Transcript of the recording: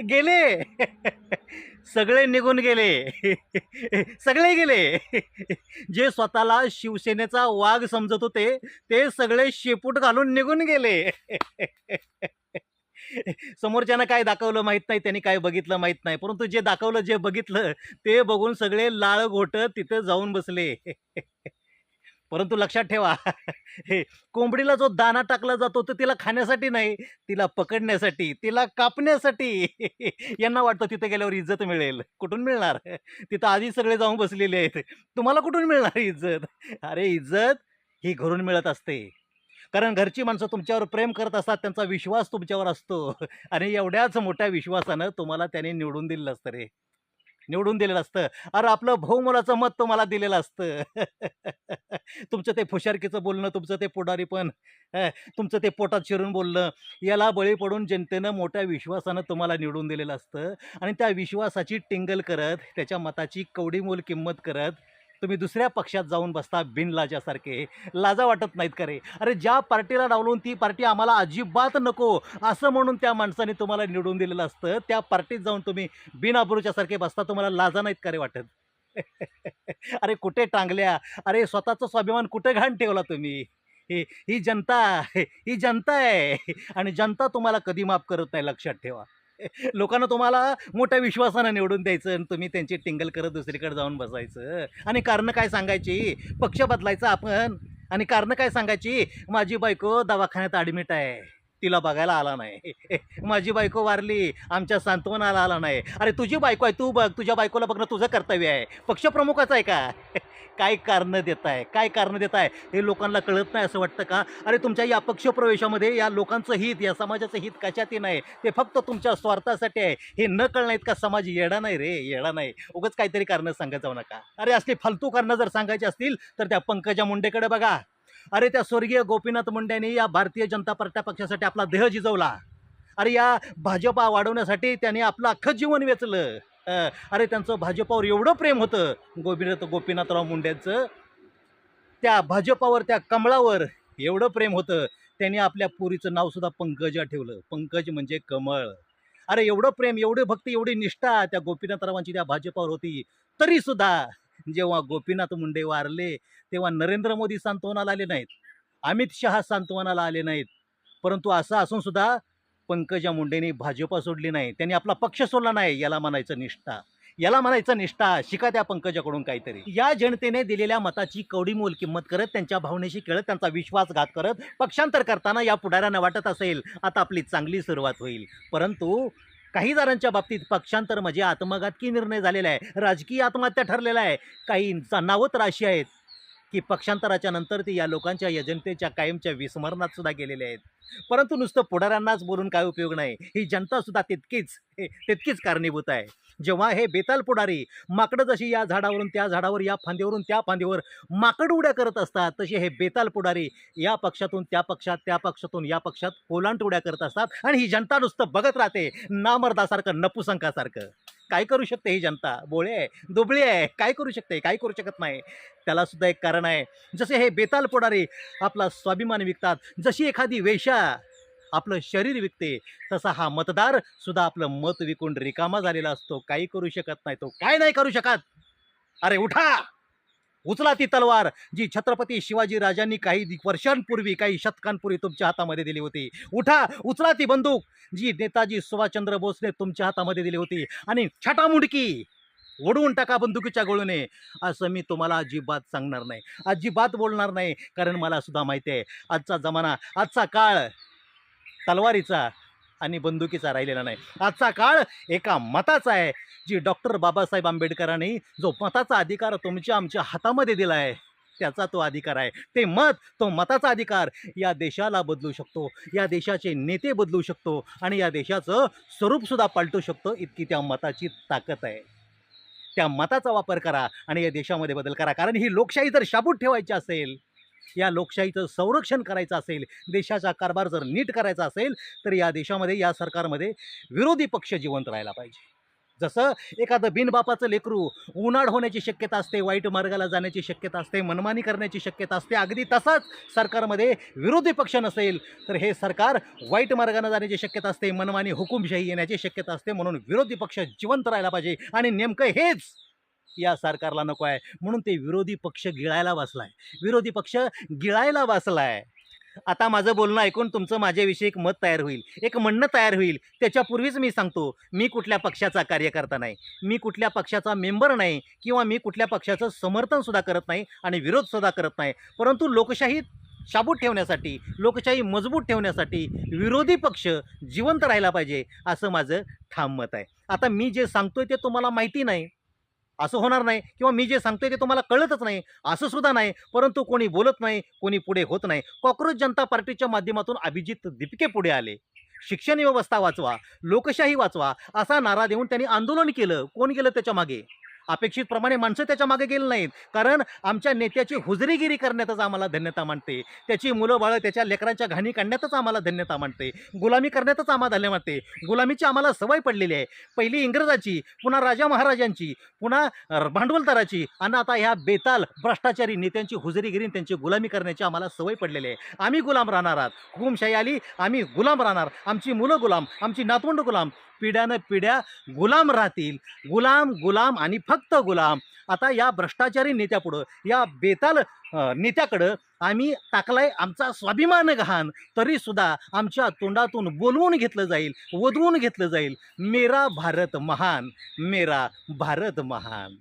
गेले. सगळे निघून गेले. सगळे गेले. जे स्वतःला शिवसेनेचा वाघ समजत होते, ते सगळे शेपूट घालून निघून गेले. समोरच्यानं काय दाखवलं माहीत नाही, त्यांनी काय बघितलं माहीत नाही. परंतु जे दाखवलं, जे बघितलं, ते बघून सगळे लाळ घोटत तिथे जाऊन बसले. परंतु लक्षात ठेवा, हे कोंबडीला जो दाना टाकला जातो तो तिला खाण्यासाठी नाही, तिला पकडण्यासाठी, तिला कापण्यासाठी. यांना वाटतं तिथे गेल्यावर इज्जत मिळेल. कुठून मिळणार? तिथं आधी सगळे जाऊन बसलेले आहेत. तुम्हाला कुठून मिळणार इज्जत? अरे इज्जत ही घरून मिळत असते. कारण घरची माणसं तुमच्यावर प्रेम करत असतात, त्यांचा विश्वास तुमच्यावर असतो आणि एवढ्याच मोठ्या विश्वासानं तुम्हाला त्याने निवडून दिलेलं असतं रे. निवडून दिलेलं असतं. अरे आपलं बहुमोलाचं मत तुम्हाला दिलेलं असतं. तुमचं ते फुशारकीचं बोलणं, तुमचं ते पुढारीपण, तुमचं ते पोटात शिरून बोलणं, याला बळी पडून जनतेनं मोठ्या विश्वासानं तुम्हाला निवडून दिलेलं असतं आणि त्या विश्वासाची टिंगल करत, त्याच्या मताची कवडीमोल किंमत करत तुम्ही दुसऱ्या पक्षात जाऊन बसता बिनलाजासारखे. लाजा वाटत नाहीत का रे? अरे ज्या पार्टीला डावलून ती पार्टी आम्हाला अजिबात नको असं म्हणून त्या माणसाने तुम्हाला निवडून दिलेलं असतं, त्या पार्टीत जाऊन तुम्ही बिनआबरूच्यासारखे बसता. तुम्हाला लाजा नाहीत का रे वाटत? अरे कुठे टांगल्या? अरे स्वतःचा स्वाभिमान कुठे घाण ठेवला तुम्ही? ही ही जनता ही जनता आहे आणि जनता तुम्हाला कधी माफ करत नाही, लक्षात ठेवा. लोकांना तुम्हाला मोठ्या विश्वासानं निवडून द्यायचं आणि तुम्ही त्यांची टिंगल करत दुसरीकडे जाऊन बसायचं आणि कारणं काय सांगायची? पक्ष बदलायचा आपण आणि कारणं काय सांगायची? माझी बायको दवाखान्यात ॲडमिट आहे, तिला बघायला आला नाही. माझी बायको वारली, आमच्या सांत्वनाला आला नाही. अरे तुझी बायको आहे, तू बघ. तुझ्या बायकोला बघणं तुझं कर्तव्य आहे. पक्षप्रमुखाचं आहे का? काय कारणं देताय? काय कारणं देताय? हे लोकांना कळत नाही असं वाटतं का? अरे तुमच्या या पक्ष प्रवेशामध्ये या लोकांचं हित, या समाजाचं हित कशातही नाही. ते फक्त तुमच्या स्वार्थासाठी आहे. हे न कळण्यात का समाज येडा नाही रे, येडा नाही. उगाच काहीतरी कारणं सांगत जाऊ नका. अरे असली फालतू कारणं जर सांगायची असतील तर त्या पंकजा मुंडेकडे बघा. अरे त्या स्वर्गीय गोपीनाथ मुंडेंनी या भारतीय जनता पार्टी पक्षासाठी आपला देह जिजवला. अरे या भाजपा वाढवण्यासाठी त्यांनी आपलं अख्खं जीवन वेचलं. अरे त्यांचं भाजपावर एवढं प्रेम होतं गोपीनाथराव मुंडेंचं, त्या भाजपावर, त्या कमळावर एवढं प्रेम होतं, त्यांनी आपल्या पोरीचं नावसुद्धा पंकजा ठेवलं. पंकज म्हणजे कमळ. अरे एवढं प्रेम, एवढी भक्ती, एवढी निष्ठा त्या गोपीनाथरावांची त्या भाजपावर होती. तरीसुद्धा जेव्हा गोपीनाथ मुंडे वारले, तेव्हा नरेंद्र मोदी सांत्वनाला आले नाहीत, अमित शहा सांत्वनाला आले नाहीत. परंतु असं असून सुद्धा पंकजा मुंडेंनी भाजपा सोडली नाही, त्यांनी आपला पक्ष सोडला नाही. याला म्हणायचं निष्ठा, याला म्हणायचं निष्ठा. शिका त्या पंकजाकडून काहीतरी. या जनतेने दिलेल्या मताची कवडीमोल किंमत करत, त्यांच्या भावनेशी खेळत, त्यांचा विश्वासघात करत पक्षांतर करताना या पुढाऱ्यांना वाटत असेल आता आपली चांगली सुरुवात होईल. परंतु काही जणांच्या बाबतीत पक्षांतर म्हणजे आत्मघातकी निर्णय झालेला आहे, राजकीय आत्महत्या ठरलेला आहे. काहींचा नावत राशी आहेत की पक्षांतराच्या नंतर ते या लोकांच्या, या जनतेच्या कायमच्या विस्मरणात सुद्धा गेलेले आहेत. परंतु नुसतं पुढाऱ्यांनाच बोलून काय उपयोग नाही. ही जनता सुद्धा तितकीच कारणीभूत आहे. जेव्हा हे बेताल पुढारी माकडं जशी या झाडावरून त्या झाडावर, या फांदीवरून त्या फांदीवर माकड उड्या करत असतात, तसे हे बेताल पुढारी या पक्षातून त्या पक्षात, त्या पक्षातून या पक्षात ओलांट उड्या करत असतात आणि ही जनता नुसतं बघत राहते, नामर्दासारखं, नपुसंकासारखं. काय करू शकते ही जनता? बोळे आहे, दुबळी आहे. काय करू शकते? काय करू शकत नाही. त्याला सुद्धा एक कारण आहे. जसे हे बेताल पुढारी आपला स्वाभिमान विकतात, जशी एखादी वेश्या आपलं शरीर विकते, तसा हा मतदार सुद्धा आपलं मत विकून रिकामा झालेला असतो. काही करू शकत नाही. तो काय नाही करू शकत? अरे उठा, उचला ती तलवार जी छत्रपती शिवाजी राजांनी काही वर्षांपूर्वी, काही शतकांपूर्वी तुमच्या हातामध्ये दिली होती. उठा, उचला ती बंदूक जी नेताजी सुभाषचंद्र बोसने तुमच्या हातामध्ये दिली होती आणि छटामुंडकी ओढवून टाका बंदुकीच्या गोळीने. असं मी तुम्हाला अजिबात सांगणार नाही, अजिबात बोलणार नाही. कारण मला सुद्धा माहिती आहे आजचा जमाना, आजचा काळ तलवारीचा आणि बंदुकीचा राहिलेला नाही. आजचा काळ एका मताचा आहे, जी डॉक्टर बाबासाहेब आंबेडकरांनी जो मताचा अधिकार तुमच्या आमच्या हातामध्ये दिला आहे, त्याचा तो अधिकार आहे. ते मत, तो मताचा अधिकार या देशाला बदलू शकतो, या देशाचे नेते बदलू शकतो आणि या देशाचं स्वरूपसुद्धा पालटू शकतो. इतकी त्या मताची ताकद आहे. त्या मताचा वापर करा आणि या देशामध्ये बदल करा. कारण ही लोकशाही जर शाबूत ठेवायची असेल, या लोकशाहीचं संरक्षण करायचं असेल, देशाचा कारभार जर नीट करायचा असेल, तर या देशामध्ये, या सरकारमध्ये विरोधी पक्ष जिवंत राहायला पाहिजे. जसं एखादं बिनबापाचं लेकरू उनाड होण्याची शक्यता असते, वाईट मार्गाला जाण्याची शक्यता असते, मनमानी करण्याची शक्यता असते, अगदी तसाच सरकारमध्ये विरोधी पक्ष नसेल तर हे सरकार वाईट मार्गाने जाण्याची शक्यता असते, मनमानी हुकुमशाही येण्याची शक्यता असते. म्हणून विरोधी पक्ष जिवंत राहायला पाहिजे आणि नेमकं हेच या सरकारला नको आहे. म्हणून ते विरोधी पक्ष गिळायला बसलाय, विरोधी पक्ष गिळायला बसलाय. आता माझं बोलणं ऐकून तुमचं माझ्याविषयी एक मत तयार होईल, एक म्हणणं तयार होईल. त्याच्यापूर्वीच मी सांगतो, मी कुठल्या पक्षाचा कार्यकर्ता नाही, मी कुठल्या पक्षाचा मेंबर नाही किंवा मी कुठल्या पक्षाचं समर्थनसुद्धा करत नाही आणि विरोधसुद्धा करत नाही. परंतु लोकशाही शाबूत ठेवण्यासाठी, लोकशाही मजबूत ठेवण्यासाठी विरोधी पक्ष जिवंत राहायला पाहिजे, असं माझं ठाम मत आहे. आता मी जे सांगतोय ते तुम्हाला माहिती नाही असं होणार नाही, किंवा मी जे सांगतोय ते तुम्हाला कळतच नाही असं सुद्धा नाही. परंतु कोणी बोलत नाही, कोणी पुढे होत नाही. कॉक्रोच जनता पार्टीच्या माध्यमातून अभिजित दीपके पुढे आले. शिक्षण व्यवस्था वाचवा, लोकशाही वाचवा असा नारा देऊन त्यांनी आंदोलन केलं. कोण गेलं त्याच्या मागे? अपेक्षितप्रमाणे माणसं त्याच्या मागे गेली नाहीत. कारण आमच्या नेत्याची हुजरीगिरी करण्यातच आम्हाला धन्यता मानते, त्याची मुलं बाळं त्याच्या लेकरांच्या घाणी काढण्यातच आम्हाला धन्यता मानते, गुलामी करण्यातच आम्हाला धन्य मानते. गुलामीची आम्हाला सवय पडलेली आहे, पहिली इंग्रजाची, पुन्हा राजा महाराजांची, पुन्हा भांडवलदाराची, आणि आता ह्या बेताल भ्रष्टाचारी नेत्यांची हुजरीगिरी, त्यांची गुलामी करण्याची आम्हाला सवय पडलेली आहे. आम्ही गुलाम राहणार आहात. हुकुमशाही आली, आम्ही गुलाम राहणार. आमची मुलं गुलाम, आमची नातवंड गुलाम, पिढ्यानं पिढ्या गुलाम राहतील. गुलाम, गुलाम आणि फक्त गुलाम. आता या भ्रष्टाचारी नेत्यापुढं, या बेताल नेत्याकडं आम्ही टाकलाय आमचा स्वाभिमान गहाण, तरीसुद्धा आमच्या तोंडातून बोलवून घेतलं जाईल, वदवून घेतलं जाईल, मेरा भारत महान, मेरा भारत महान.